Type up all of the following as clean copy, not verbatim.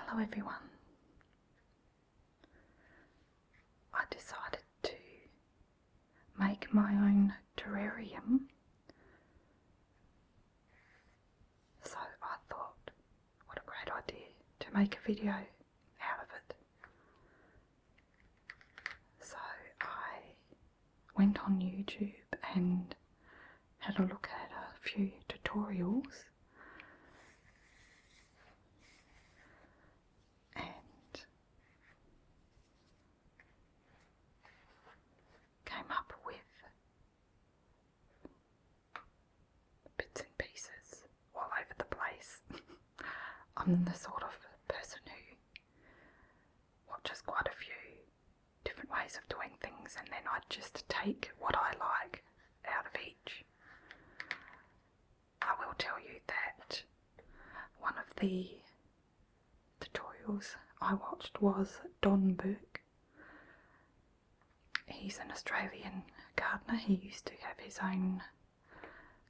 Hello everyone. I decided to make my own terrarium, so I thought what a great idea to make a video out of it. So I went on YouTube and had a look at a few tutorials and came up with bits and pieces all over the place. I'm the sort of person who watches quite a few different ways of doing things, and then I just take what I like out of each. I will tell you that one of the tutorials I watched was Don Burke. He's an Australian gardener. He used to have his own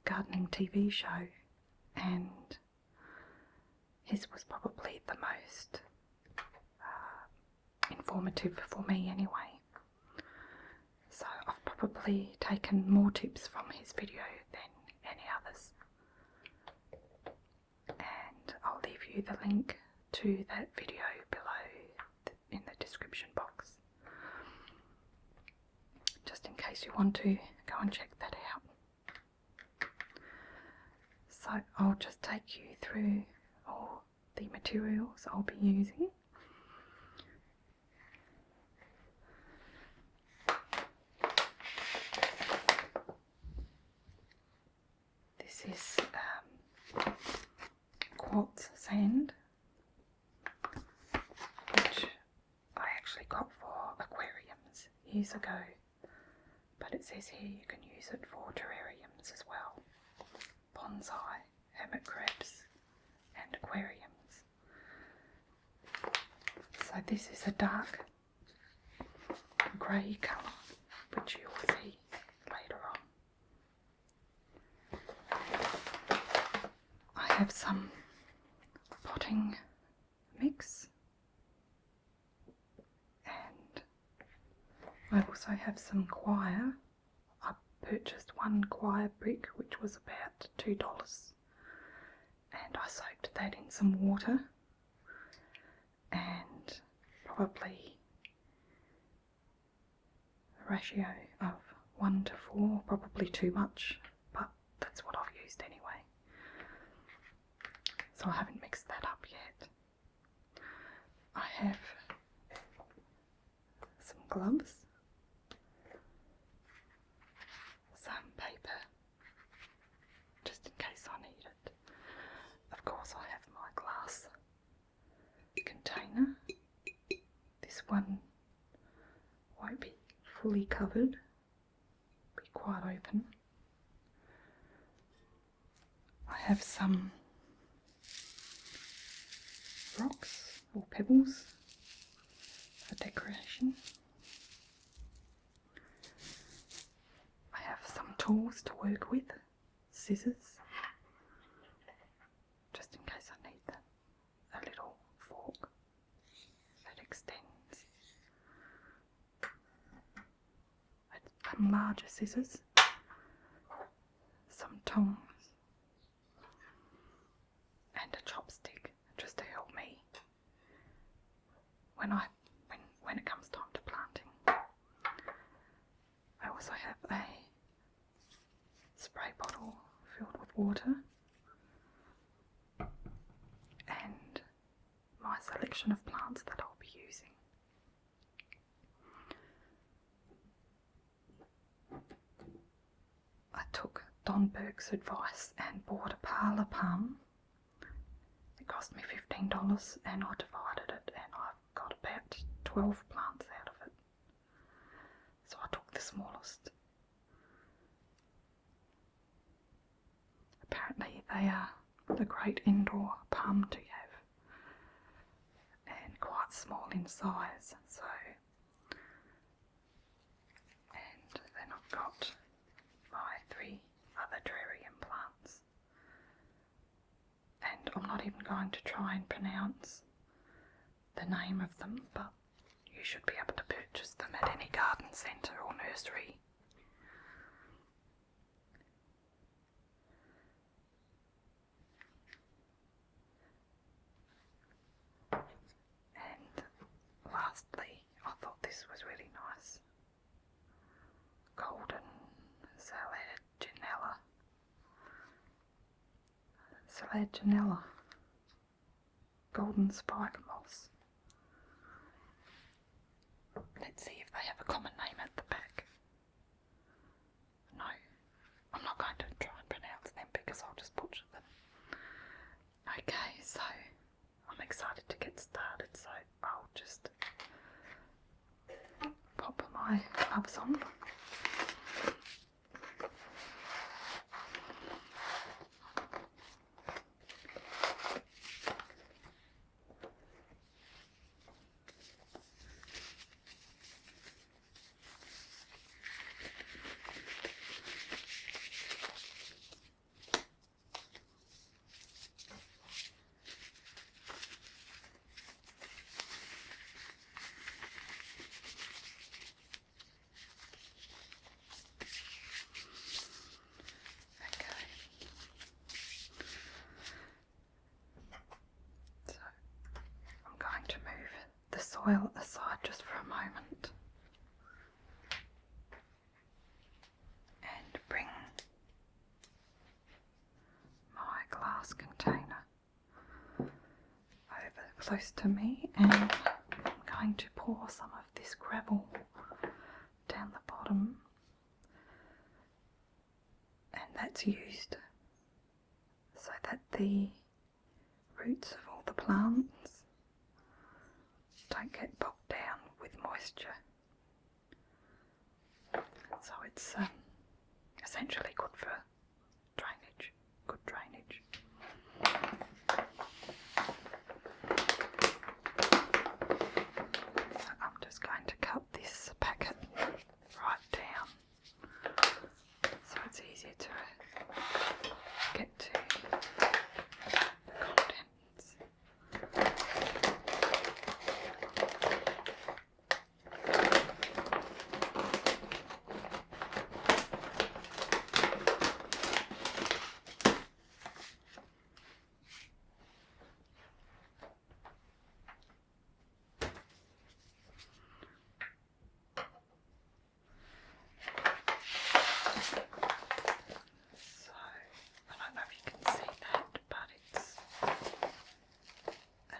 gardening TV show, and his was probably the most informative for me anyway. So I've probably taken more tips from his video than any others. And I'll leave you the link to that video below in the description box, just in case you want to go and check that out. So I'll just take you through all the materials I'll be using. This is quartz sand, which I actually got for aquariums years ago, but it says here you can use it for terrariums as well, bonsai, hermit crabs and aquariums. So this is a dark grey colour, which you will see later on. I have some potting mix, and I also have some coir. I purchased one coir brick which was about $2, and I soaked that in some water, and probably a ratio of 1 to 4, probably too much, but that's what I've used anyway. So I haven't mixed that up yet. I have some gloves, some paper, just in case I need it. Of course I have my glass container. This one won't be fully covered, be quite open. I have some rocks or pebbles for decoration. I have some tools to work with, scissors, just in case I need them, a little fork that extends, some larger scissors, some tongs, and a chopstick just to help me when it comes time to planting. I also have a spray bottle filled with water and my selection of plants that I'll be using. I took Don Burke's advice and bought a parlour palm. It cost me $15, and I divided it, and I've got about 12 plants out of it. So I took the smallest. Apparently they are a great indoor palm to have, and quite small in size. So, and then I've got my 3 other terrarium plants, and I'm not even going to try and pronounce the name of them, but you should be able to purchase them at any garden centre or nursery. And lastly, I thought this was really nice. Golden Selaginella. Golden spike moss. Let's see if they have a common name at the back. No, I'm not going to try and pronounce them because I'll just butcher them. Okay, so I'm excited to get started, so I'll just pop my gloves on. To move the soil aside just for a moment and bring my glass container over close to me, and I'm going to pour some of this gravel down the bottom, and that's used so that the roots of all the plants don't get bogged down with moisture. So it's essentially good for drainage, good drainage. So I'm just going to cut this packet right down so it's easier to get to the contents.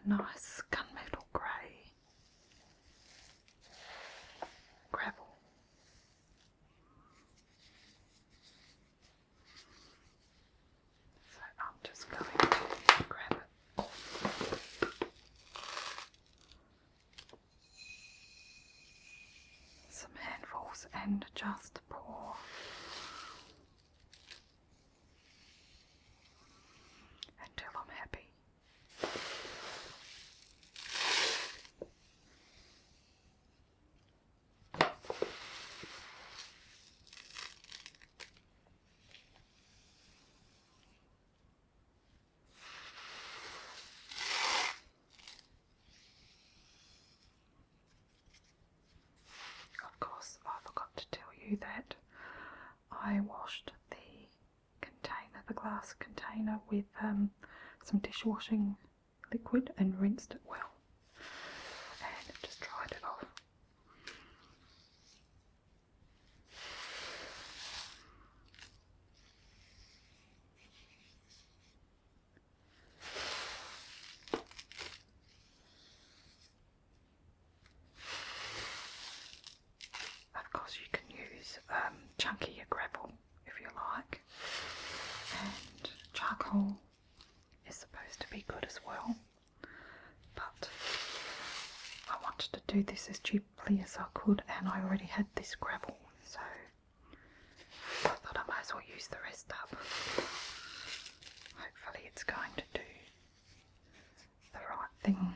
Nice gunmetal grey gravel. So I'm just going to grab it. Some handfuls and just pour. Until I'm happy. Of course, I forgot to tell you that I washed the container, the glass container, with some dishwashing liquid and rinsed it well, and just dried it off. Of course, you can use chunkier gravel if you like, and charcoal is supposed to be good as well, but I wanted to do this as cheaply as I could, and I already had this gravel, so I thought I might as well use the rest up. Hopefully it's going to do the right thing.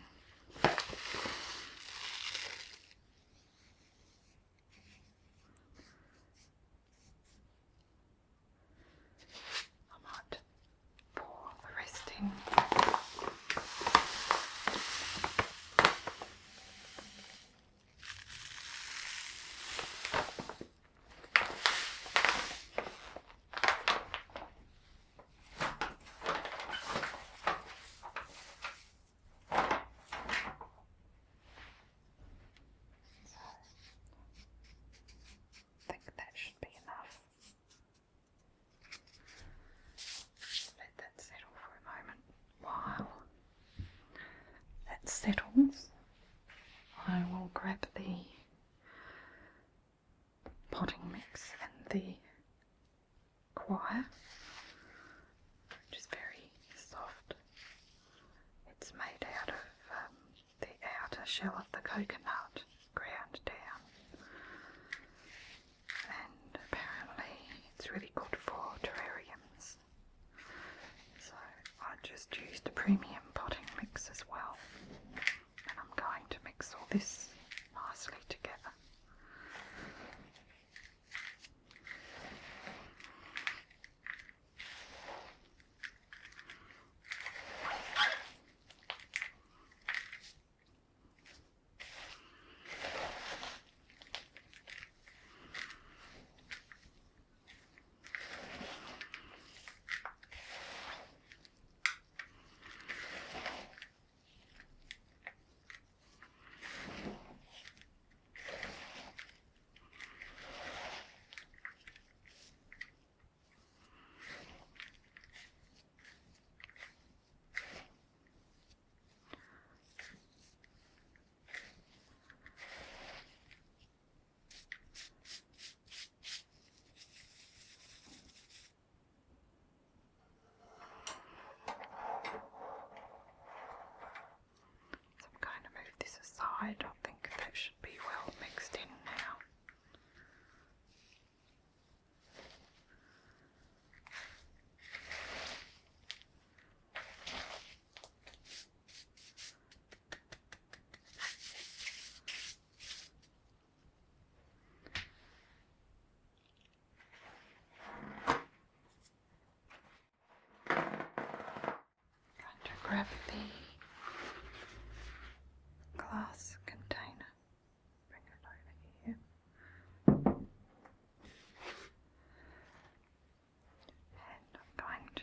settles, I will grab the potting mix and the coir, which is very soft. It's made out of the outer shell of the coconut ground down, and apparently it's really good for terrariums. So I just used a premium potting mix as well, and I'm going to mix all this nicely together. I don't think that should be well mixed in now. Going to grab the glass container, bring it over here, and I'm going to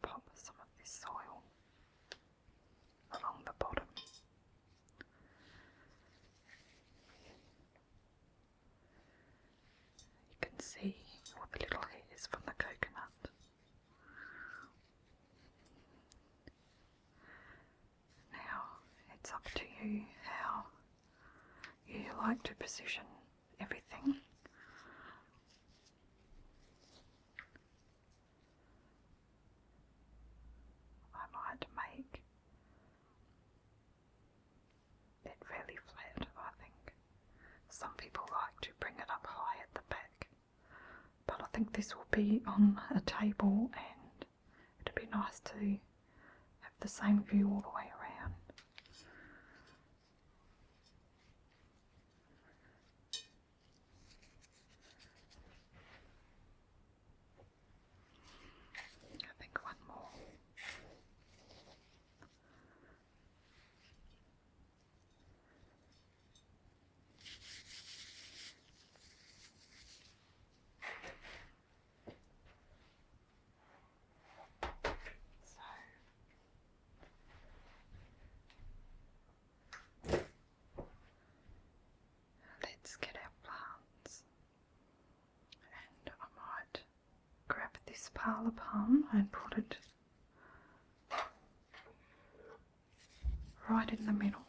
pop some of this soil along the bottom. You can see all the little hairs from the coconut. It's up to you how you like to position everything. I might make it fairly flat, I think. Some people like to bring it up high at the back, but I think this will be on a table and it'd be nice to have the same view all the way around. I think one more. Let's get our plants, and I might grab this parlour palm and put it right in the middle.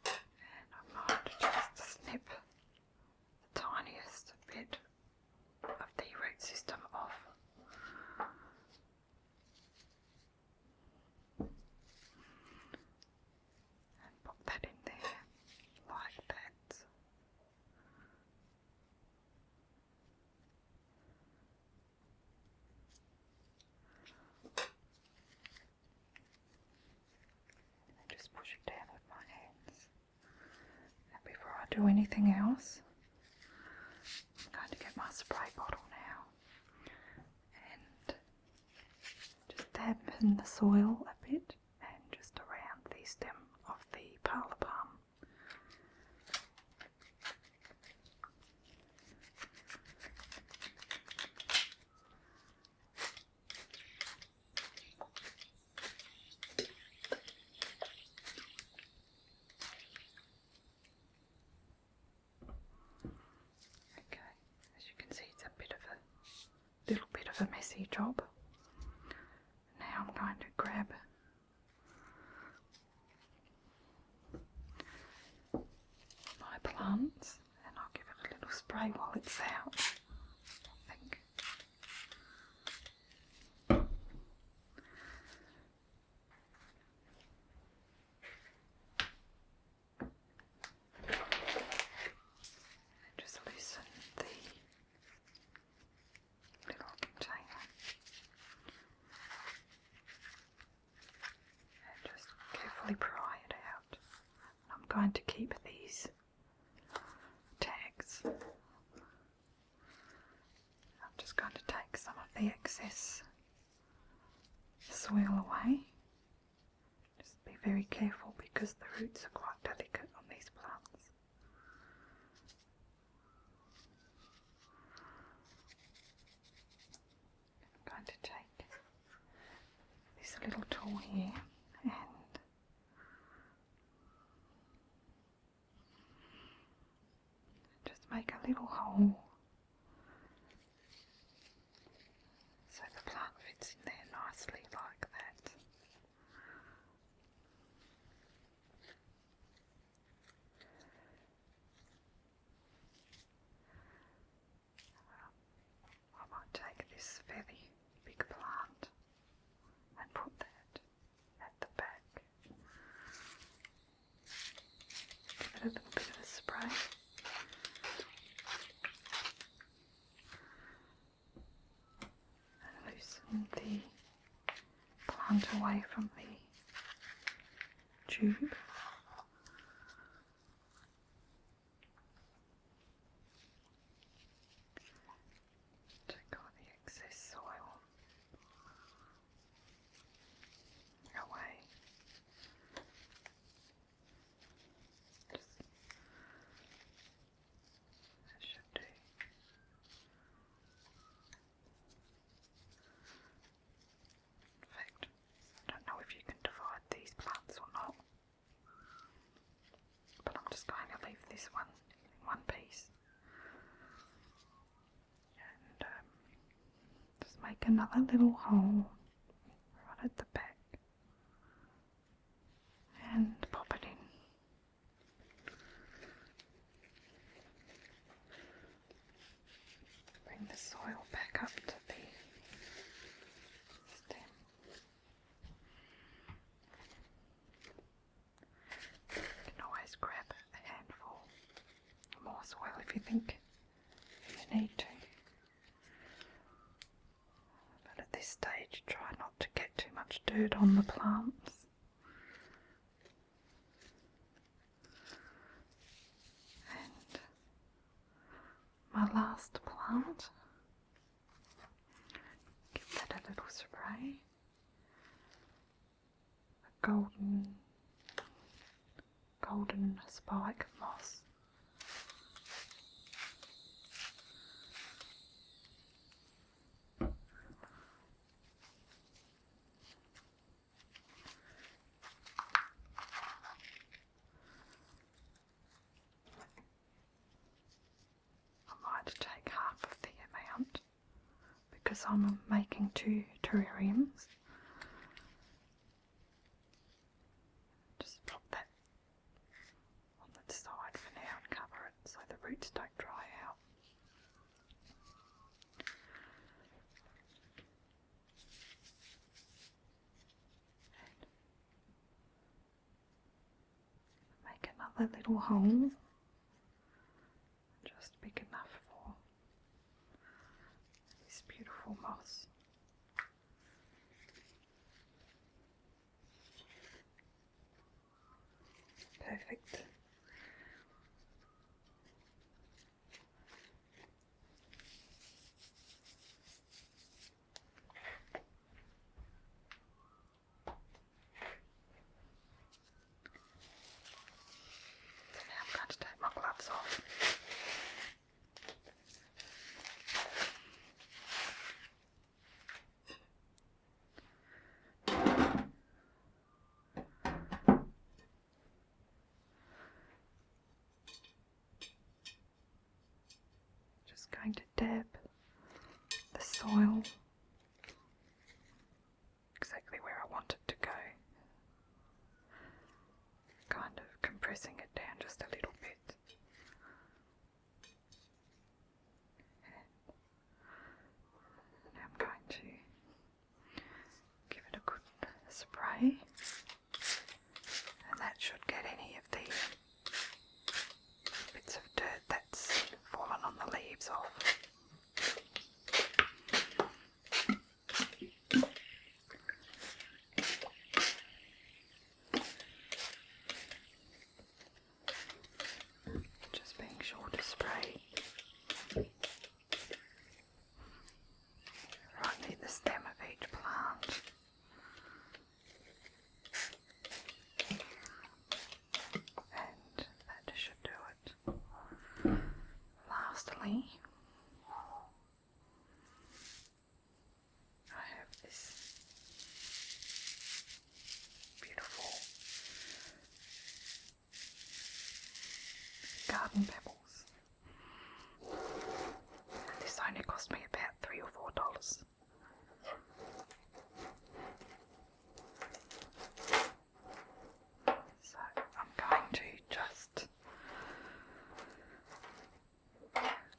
And I might just snip the tiniest bit of the root system off. Pop that in there like that. And just push it down with my hands. And before I do anything else, I'm going to get my spray bottle now and just dab in the soil a bit and just around the stem of the parlour palm. Okay, as you can see easy job. Now I'm going to grab my plants and I'll give it a little spray while it's out, I think. Just loosen the little container and just carefully pry it out. I'm going to keep these tags. I'm just going to take some of the excess soil away. Just be very careful because the roots are quite delicate on these plants. I'm going to take this little tool here and just make a little hole so the plant fits in there nicely like that. I might take this fairly big plant and put that at the back. Give it a little bit of a spray. And loosen the plant away from the tube. Take all the excess soil away. Just that should do. In fact, I don't know if you can divide these plants or not, but I'm just going to leave this one in one piece. And just make another little hole right at the back and pop it in. Bring the soil back up to the stem. You can always grab a handful more soil if you think you need to. But at this stage, try not to get too much dirt on the plants. And my last plant, give that a little spray. A golden spike moss. I might take half of the amount because I'm making 2 terrariums. Just pop that on the side for now and cover it so the roots don't dry out. And make another little hole, just big enough for this beautiful moss. Perfect. So now I'm going to take my gloves off. Just going to dab the soil pressing it down just a little bit. And now I'm going to give it a good spray, and that should get any of the bits of dirt that's fallen on the leaves off. Just being sure to spray right near the stem of each plant. And that should do it. Lastly, I have this beautiful garden pebbles. And this only cost me about $3 or $4. So I'm going to just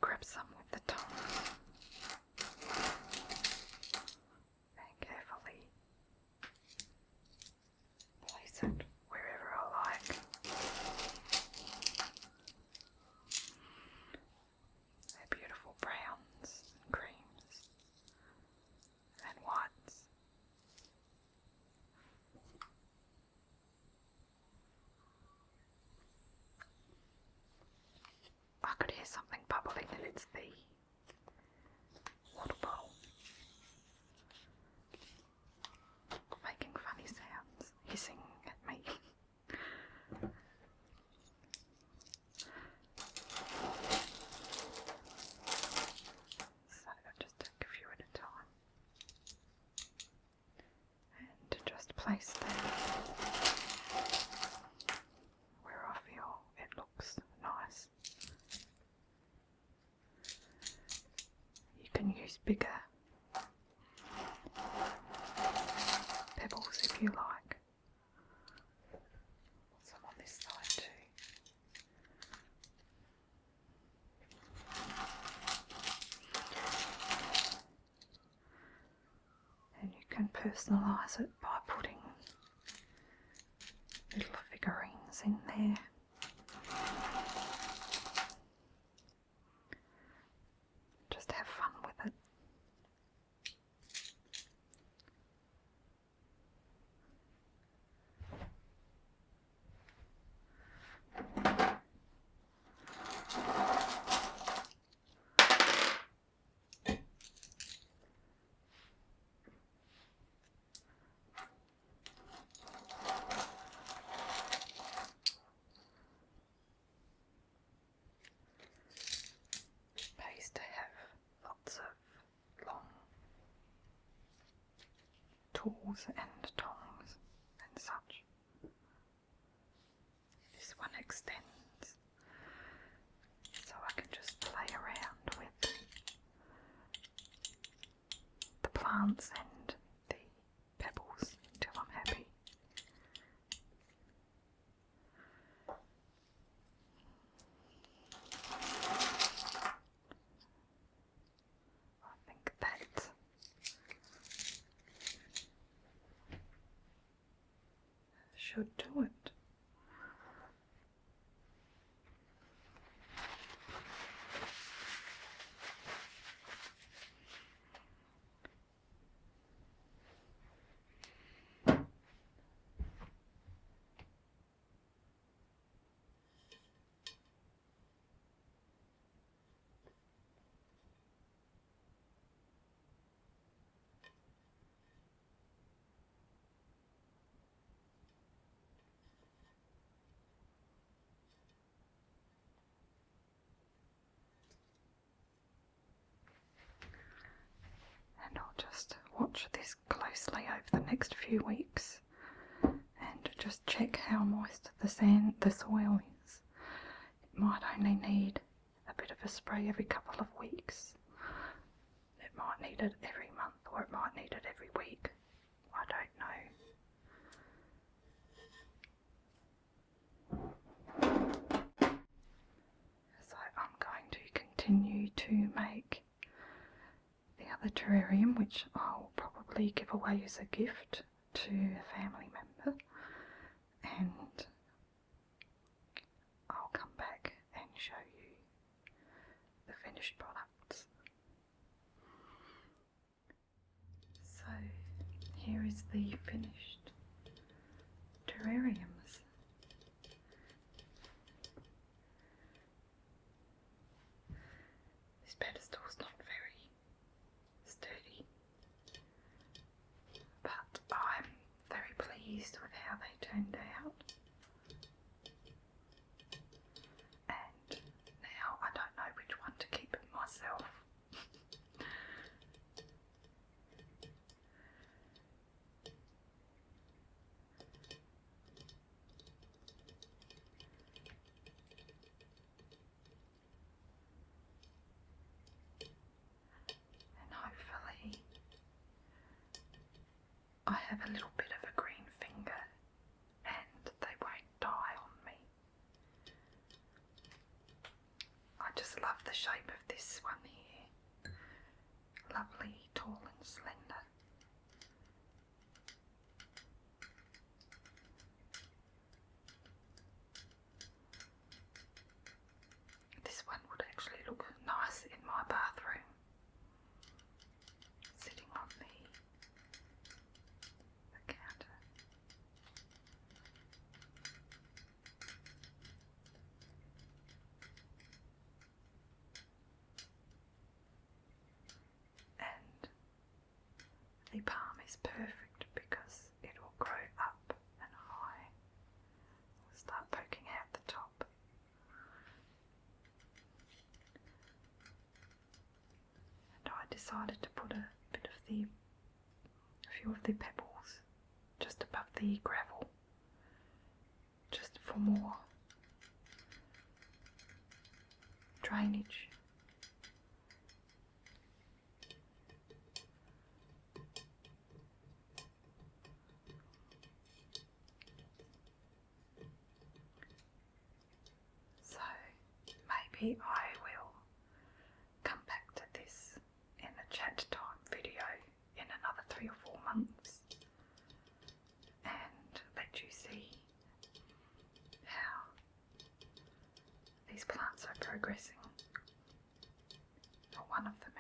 grab some with the tongs and carefully place it wherever I like. They're beautiful browns and creams and whites. I could hear something bubbling and it's the water bottle making funny sounds, hissing at me. So I'll just take a few at a time and just place them where I feel it looks nice. You can use bigger pebbles if you like. Some on this side too. And you can personalise it by putting little figurines in there. Just have fun with it. Pays to have lots of long tools and tongs and such. This one extends, so I can just play around with the plants and the pebbles until I'm happy. I think that should do it. And I'll just watch this closely over the next few weeks and just check how moist the soil is. It might only need a bit of a spray every couple of weeks. It might need it every month, or it might need it every week. I don't know. continue to make the other terrarium, which I'll probably give away as a gift to a family member, and I'll come back and show you the finished products. So here is the finished terrariums. This pedestal's not very sturdy, but I'm very pleased with how they turned out. And now I don't know which one to keep myself. And hopefully I have a little bit of a green finger and they won't die on me. I just love the shape of this one here. Lovely, tall and slender. This one would actually look nice in my bathroom, sitting on the counter. And the palm is perfect because it will grow up and high. We'll start poking out the top. And I decided to put a few of the pebbles just above the gravel, just for more drainage. So maybe I will come back to this in a chat time video in another 3 or 4 months and let you see how these plants are progressing. One of them